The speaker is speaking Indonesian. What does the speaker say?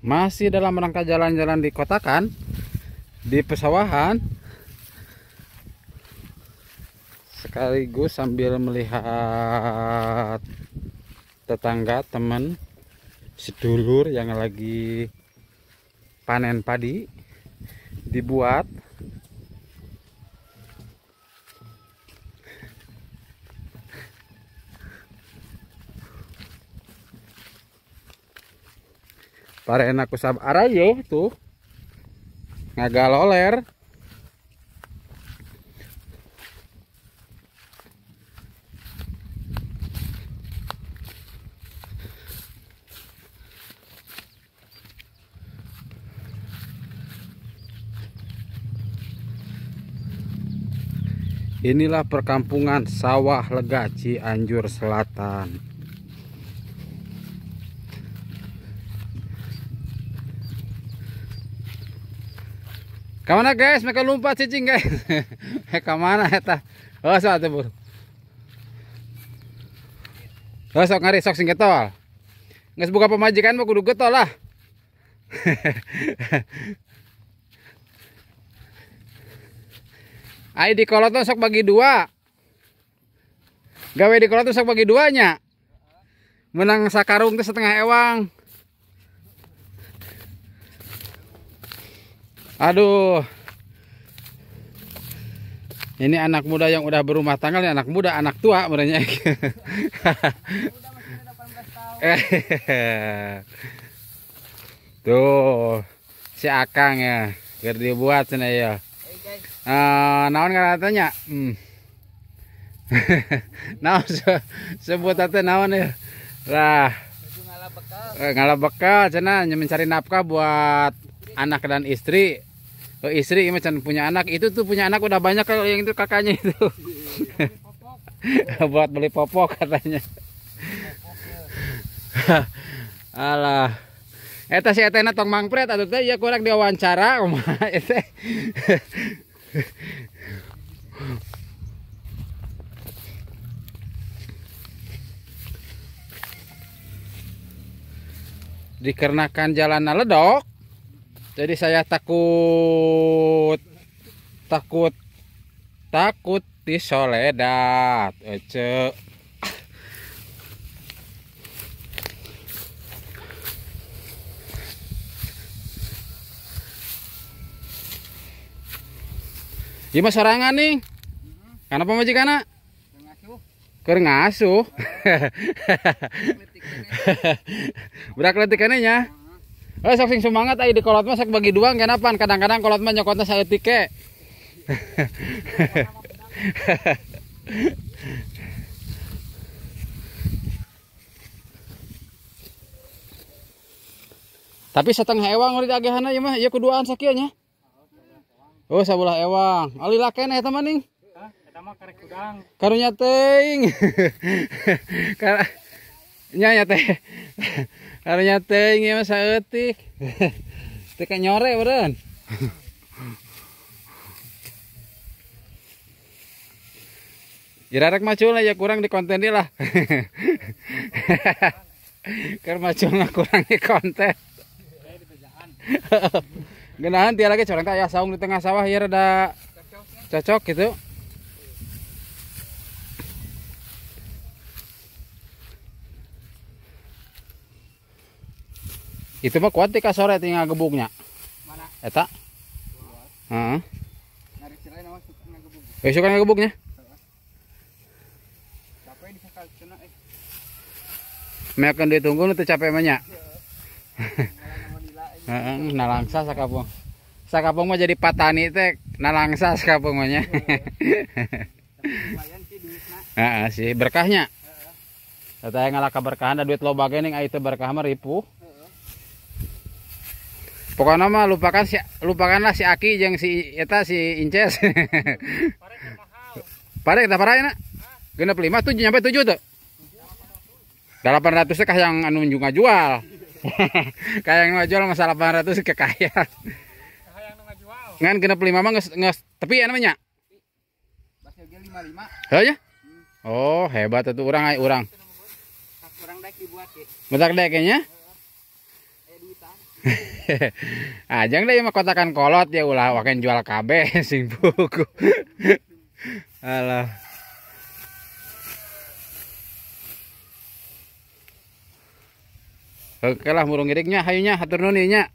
Masih dalam rangka jalan-jalan di kota kan, di pesawahan, sekaligus sambil melihat tetangga, teman, sedulur yang lagi panen padi dibuat. Paren aku sabar ayo tuh ngagaloler. Inilah perkampungan Sawah Lega Cianjur Selatan. Kemana guys? Mereka lompat cicing guys. Kemana eta? Oh saat bur. Oh sok ngari sok sing getol. Nges buka pemajikan mah kudu getol lah. Ai di kolot sok bagi dua. Gawe di kolot sok bagi duanya. Menang sakarung teh setengah ewang. Aduh. Ini anak muda yang udah berumah tangga, ini anak muda, anak tua merenya. Tuh, si Akang ya, biar dibuat sana ya. Naon katanya? Naon sebut ate naon ya? Lah. Ngalah bekal cenah mencari nafkah buat anak dan istri. Istri macam punya anak, itu tuh punya anak udah banyak kalau yang itu kakaknya itu. Buat beli popok katanya. Alah. Eta si etena tong mangpret atuh teh ya kurang diwawancara kumaha eta. Dikarenakan jalan ledok, jadi saya takut disoledat, ece. Ima sorangan nih. Kenapa majikana? Keur ngasuh. Berak letikannya nya. Oh sok sing semangat aya di kolot mah sok bagi dua kenapa? Kadang-kadang kolot mah nyokotna saeutik ke. Tapi setengah ewang urang agehana ieu mah ieu kuduaan sakieu nya. Oh sabelah ewang. Alila keneh eta mah ning. Eta mah karek udang. Karunya teuing. Nya teh. Karunya teuing ieu mah saeutik. Teh ka nyore beureun. Irarek macul ya kurang di konten dia lah. Keur maculna kurang di konten. Genahan dia lagi corang teh aya saung di tengah sawah ya rada cocok gitu. Itu mah kuat tika sore tinggal gebuknya. Mana? Eta? Heeh. Ngari cilai nama suka ngagebuk. Suka ngagebuknya? Capek disakal cenah Meakeun ditunggu nu teu capek mah nya. Heeh, nalangsa sakapung. Sakapung mah jadi patani teh nalangsa sakapung mah nya. Lumayan sih duitna. Heeh sih berkahnya. Heeh. Eta ngalaka berkahan da duit loba ge ning aya teu berkah mah ripuh. Pokoknya mah lupakanlah si Aki jeung si eta si Inces. Pare keur mahal. Pare kita paraina. Genep 5 7 nyampe 7 tuh. 800 teh kah yang anu ngajual. Kayak yang ngajual masalah 800 ke kaya. Yang ngajual. Ngan genep 5 mah geus tepi ya namanya. Basel ge 55. Heuh ya? Oh, hebat atuh urang ai urang. Urang daek dibuat ge. Betak daek nya? Ajang deh mah kotakan kolot ya ulah waken jual kabeh sing buku. Alah. Oke lah murung giriknya hayunya hatur nuhun nya.